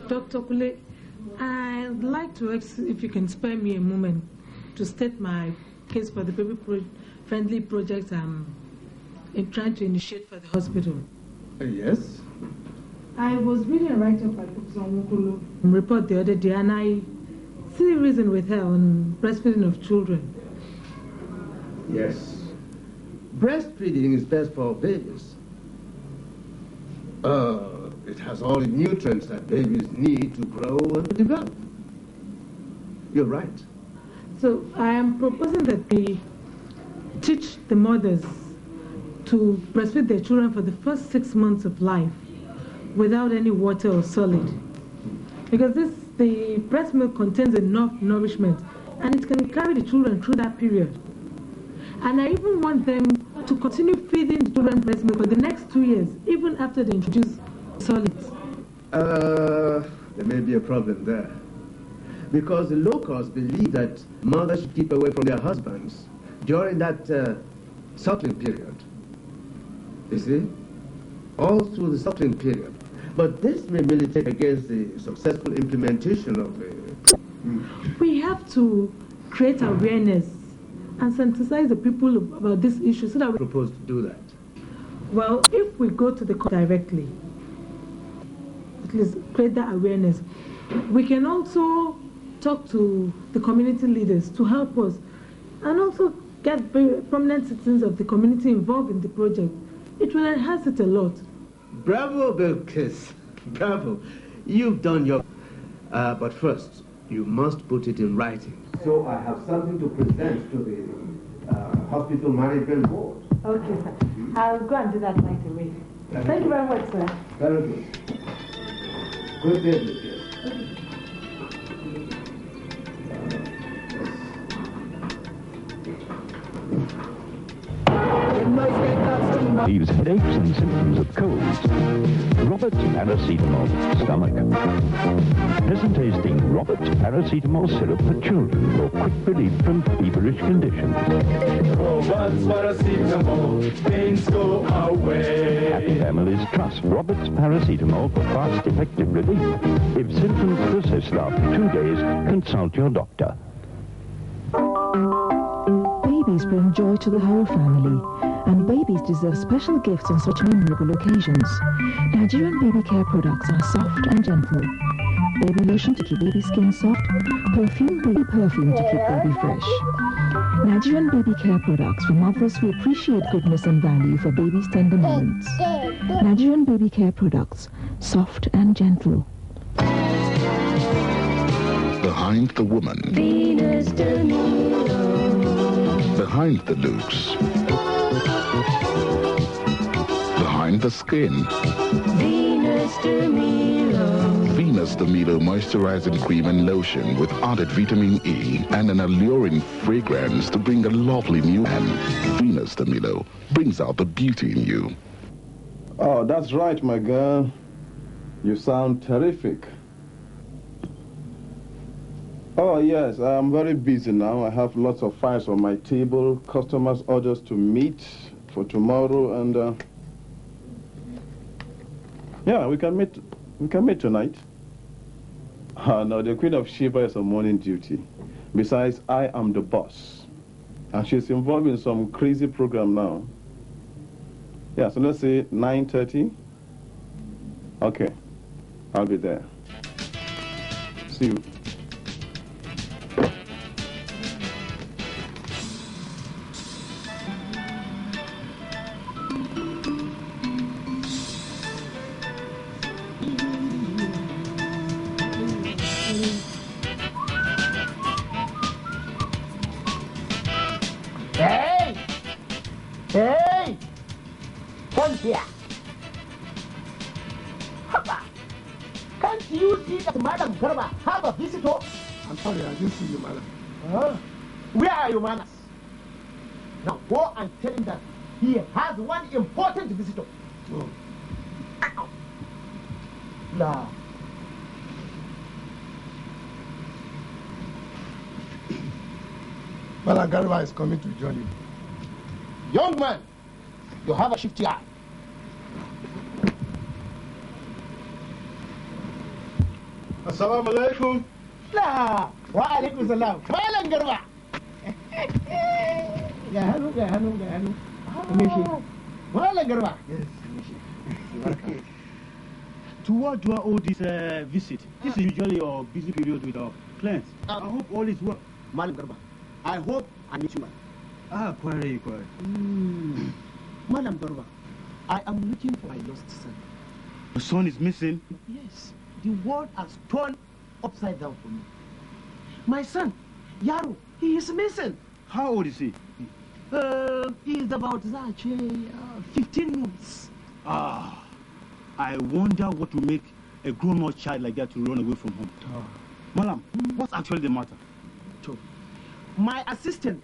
Dr. Kule, I'd like to ask if you can spare me a moment to state my case for the baby-friendly project I'm trying to initiate for the hospital. Yes? I was reading a write-up by Professor Mukulu report the other day, and I see a reason with her on breastfeeding of children. Yes. Breastfeeding is best for babies. It has all the nutrients that babies need to grow and develop. You're right. So I am proposing that we teach the mothers to breastfeed their children for the first 6 months of life without any water or solid. Because the breast milk contains enough nourishment and it can carry the children through that period. And I even want them to continue feeding the children breast milk for the next 2 years, even after they introduce solids. There may be a problem there. Because the locals believe that mothers should keep away from their husbands during that suckling period. You see? All through the suckling period. But this may militate against the successful implementation of the... We have to create awareness and sensitize the people about this issue so that we propose to do that. Well, if we go to the court directly, at least create that awareness, we can also talk to the community leaders to help us and also get very prominent citizens of the community involved in the project. It will enhance it a lot. Bravo, Bilkis. Bravo. You've done your... but first, you must put it in writing. So I have something to present to the hospital management board. Okay, sir. I'll go and do that right away. Thank you very much, sir. Very good. Good day, Bilkis. Relieves headaches and symptoms of colds. Robert's paracetamol stomach. Pleasant tasting Robert's paracetamol syrup for children for quick relief from feverish conditions. Robert's paracetamol, pains go away. Happy families trust Robert's paracetamol for fast, effective relief. If symptoms persist after 2 days, consult your doctor. Babies bring joy to the whole family, and babies deserve special gifts on such memorable occasions. Nigerian baby care products are soft and gentle. Baby lotion to keep baby skin soft, baby perfume to keep baby fresh. Nigerian baby care products for mothers who appreciate goodness and value for baby's tender moments. Nigerian baby care products, soft and gentle. Behind the woman. Venus de Milo. Behind the looks. Behind the skin. Venus de Milo. Venus de Milo moisturizing cream and lotion with added vitamin E and an alluring fragrance to bring a lovely new man. Venus de Milo brings out the beauty in you. Oh, that's right, my girl. You sound terrific. Oh, yes, I'm very busy now. I have lots of files on my table, customers' orders to meet for tomorrow, and yeah, we can meet tonight. No, the Queen of Sheba is on morning duty. Besides, I am the boss, and she's involved in some crazy program now. Yeah, so let's say 9:30. Okay, I'll be there. See you. Hey! Come here. Haba! Can't you see that Madam Garba have a visitor? I'm sorry, I didn't see you, madam. Where are your manners? Now go and tell him that he has one important visitor. Oh. Ow. Nah. Madam Garba is coming to join you. Young man, you have a shifty eye. Assalamu alaikum. La, wa alaikum salam. Malam Garba. Ga hannu. Malam Garba. Yes. To what do I owe this visit? This is usually your busy period with our clients. I hope all is well. Malam Garba, I hope I meet you. Query. Malam Garba, I am looking for my lost son. The son is missing? Yes, the world has turned upside down for me. My son, Yaro, he is missing. How old is he? He is about 15 months. I wonder what will make a grown-up child like that to run away from home. Malam, what's actually the matter? My assistant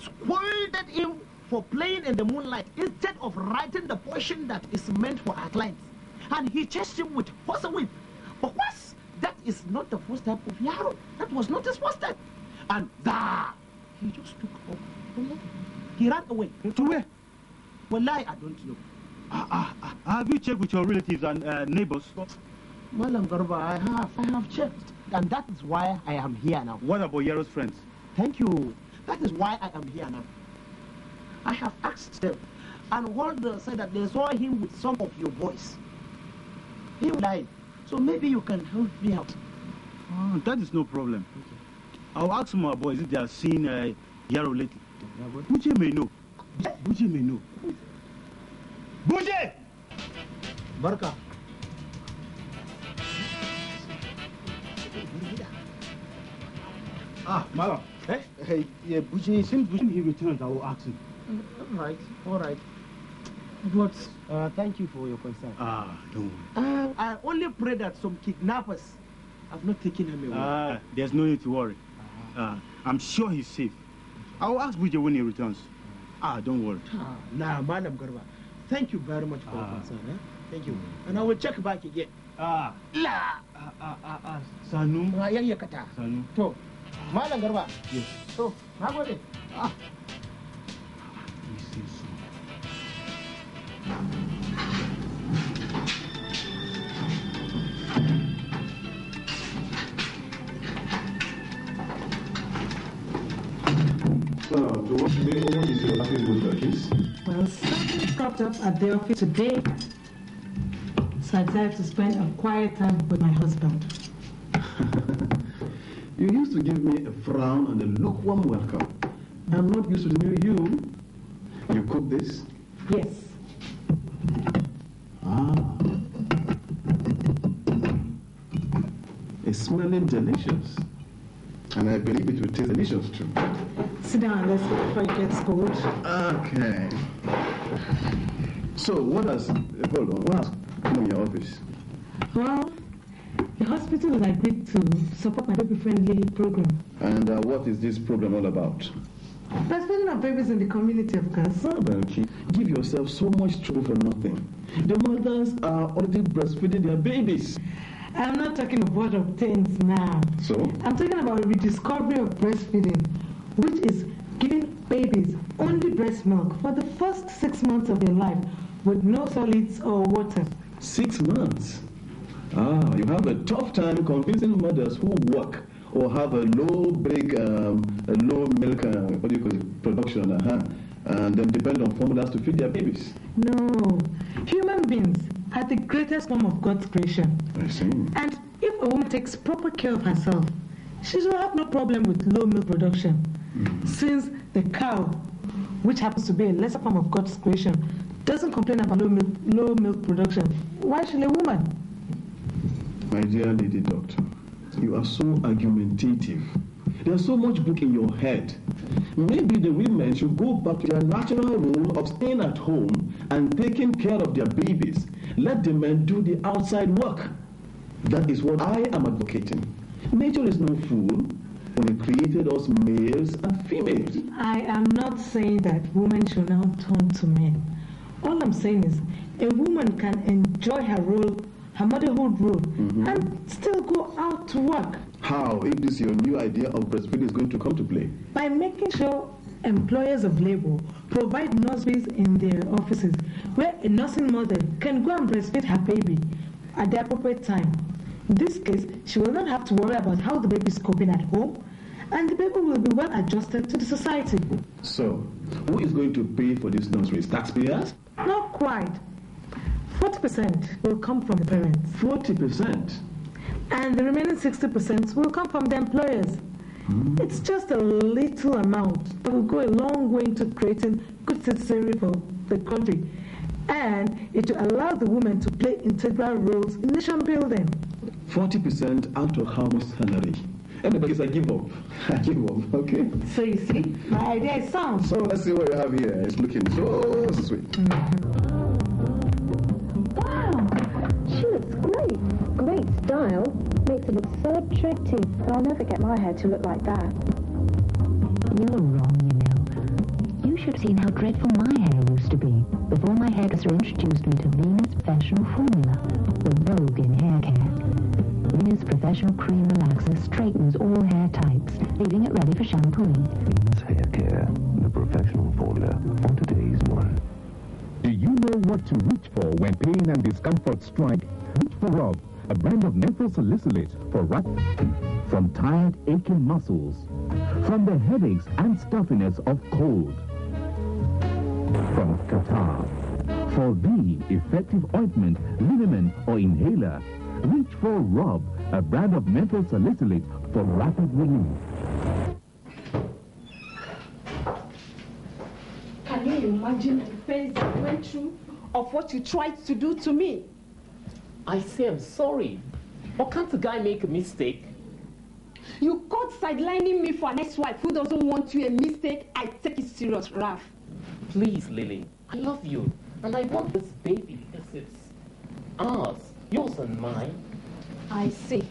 scolded him for playing in the moonlight instead of writing the portion that is meant for our clients. And he chased him with horse whip. But what? That is not the first step of Yaro. That was not his first step. And he just took off. He ran away. To where? Wallahi, I don't know. Have you checked with your relatives and neighbors? Malam Garba, I have checked. And that is why I am here now. What about Yaro's friends? Thank you. That is why I am here now. I have asked them, and all they said that they saw him with some of your boys. He died. So maybe you can help me out. That is no problem. Okay. I'll ask my boys if they have seen Yaro lately. Buje may know. Buje! Barka. Malam. Hey, Buje, since he returns, I will ask him. All right. But thank you for your concern. Don't worry. I only pray that some kidnappers have not taken him away. There's no need to worry. I'm sure he's safe. I'll ask Buje when he returns. Don't worry. Nah, Madam Garba, thank you very much for your concern. Thank you. And I will check back again. Sanu. Sanu. To, Madam Garba. Yes. So, how about it? What is your office with your case? Well, something cropped up at the office today, so I decided to spend a quiet time with my husband. You used to give me a frown and a lukewarm welcome. I'm not used to the new you. You cook this? Yes. It's smelling delicious. And I believe it will taste delicious too. Sit down, let's go before it gets cold. Okay. So, what has come in your office? Well, the hospital has agreed to support my baby-friendly program. And what is this program all about? Breastfeeding of babies in the community, of course. Give yourself so much trouble for nothing. The mothers are already breastfeeding their babies. I'm not talking about of things now. So? I'm talking about the rediscovery of breastfeeding, which is giving babies only breast milk for the first 6 months of their life with no solids or water. 6 months? You have a tough time convincing mothers who work or have a low milk production and then depend on formulas to feed their babies. No, human beings are the greatest form of God's creation. I see. And if a woman takes proper care of herself, she will have no problem with low milk production. Since the cow, which happens to be a lesser form of God's creation, doesn't complain about low milk production, why should a woman? My dear lady doctor, you are so argumentative. There's so much book in your head. Maybe the women should go back to their natural role of staying at home and taking care of their babies. Let the men do the outside work. That is what I am advocating. Nature is no fool when it created us males and females. I am not saying that women should now turn to men. All I'm saying is a woman can enjoy her role, her motherhood role, and still go out to work. How, if this your new idea of breastfeeding is going to come to play? By making sure employers of labor provide nurseries in their offices where a nursing mother can go and breastfeed her baby at the appropriate time. In this case, she will not have to worry about how the baby is coping at home, and the baby will be well adjusted to the society. So, who is going to pay for this nursery? Taxpayers? Not quite. 40% will come from the parents. 40%? And the remaining 60% will come from the employers. It's just a little amount that will go a long way into creating good citizenry for the country. And it will allow the women to play integral roles in nation building. 40% out of how much salary? Anybody I give up. I give up, okay? So you see, my idea is sound. So let's see what you have here. It's looking so sweet. Wow, she looks great. Great style. Makes it look so attractive. I'll never get my hair to look like that. You're wrong, you know. You should have seen how dreadful my hair used to be before my hairdresser introduced me to Venus Professional Formula, the vogue in hair care. Venus Professional Cream Relaxer straightens all hair types, leaving it ready for shampooing. Venus Hair Care, the professional formula on today's one. Do you know what to reach for when pain and discomfort strike? Reach for Rob, a brand of menthol salicylate for from tired, aching muscles, from the headaches and stuffiness of cold, from catarrh. For the effective ointment, liniment, or inhaler, reach for Rob, a brand of menthol salicylate for rapid relief. Can you imagine the pains I went through of what you tried to do to me? I say I'm sorry. Or can't the guy make a mistake? You caught sidelining me for an ex-wife who doesn't want you a mistake. I take it serious, Ralph. Please, Lily. I love you. And I want this baby because it's ours. Yours and mine. I see.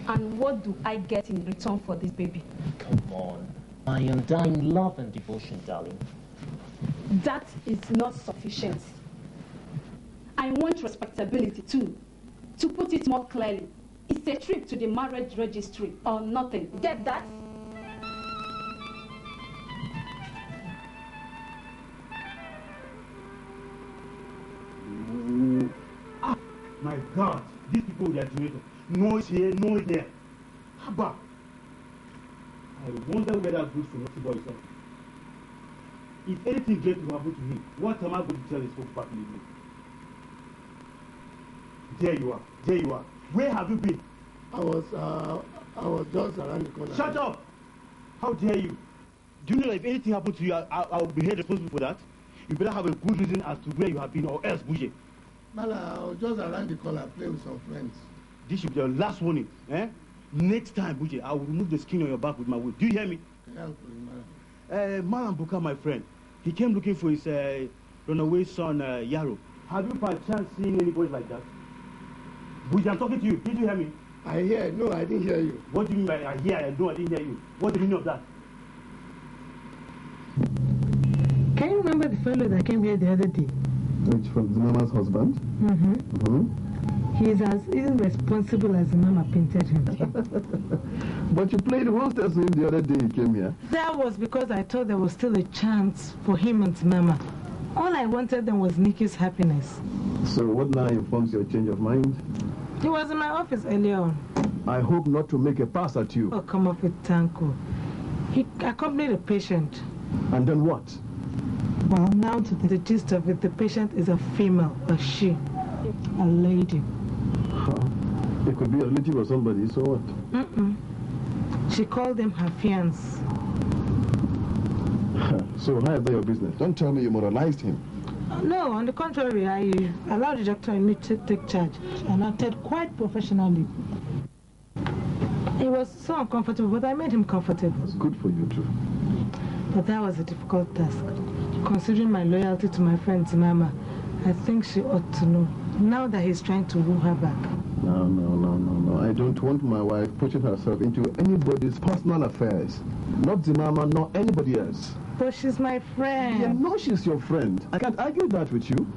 And what do I get in return for this baby? Come on. My undying love and devotion, darling. That is not sufficient. I want respectability too. To put it more clearly, it's a trip to the marriage registry or nothing. Get that? Ah, my God, these people they are doing noise here, noise there. Haba. I wonder whether that goes to Naughty Boy himself. If anything gets to happen to him, what am I going to tell his folks back in the evening? There you are. There you are. Where have you been? I was just around the corner. Shut up! How dare you? Do you know that if anything happens to you, I'll be held responsible for that? You better have a good reason as to where you have been, or else, Bougie. Mala, I was just around the corner playing with some friends. This should be your last warning, eh? Next time, Bougie, I will remove the skin on your back with my whip. Do you hear me? Malam Buka, my friend, he came looking for his runaway son, Yaro. Have you by chance seen anybody like that? Bougie, I'm talking to you. Did you hear me? I hear. No, I didn't hear you. What do you mean by I hear? I know I didn't hear you. What do you mean of that? Can you remember the fellow that came here the other day? Which from the mama's husband? He is as irresponsible as the mama painted him. But you played hostess with him the other day he came here. That was because I thought there was still a chance for him and mama. All I wanted then was Nikki's happiness. So what now informs your change of mind? He was in my office earlier on. I hope not to make a pass at you. Oh, come up with Tanko. He accompanied a patient. And then what? Well, now to the gist of it, the patient is a female, a she, a lady. It could be a relative or somebody, so what? She called him her fiancé. So how is that your business? Don't tell me you moralized him. No, on the contrary, I allowed the doctor and me to take charge and acted quite professionally. He was so uncomfortable, but I made him comfortable. It's good for you too. But that was a difficult task. Considering my loyalty to my friend Mama, I think she ought to know, now that he's trying to woo her back. No. I don't want my wife pushing herself into anybody's personal affairs. Not Zimama, nor anybody else. But she's my friend. Yeah, no, she's your friend. I can't argue that with you.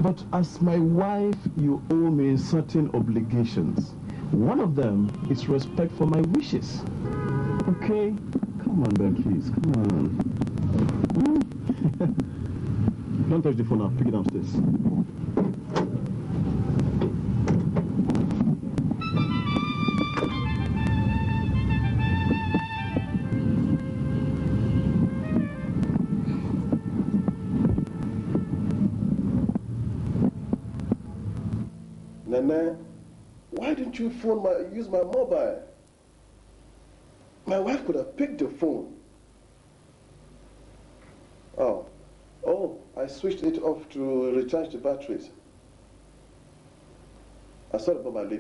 But as my wife, you owe me certain obligations. One of them is respect for my wishes. Okay? Come on, Beatrice, come on. Don't touch the phone now. Pick it downstairs. Nene, why didn't you use my mobile? My wife could have picked the phone. Oh, I switched it off to recharge the batteries. I saw it about my lady.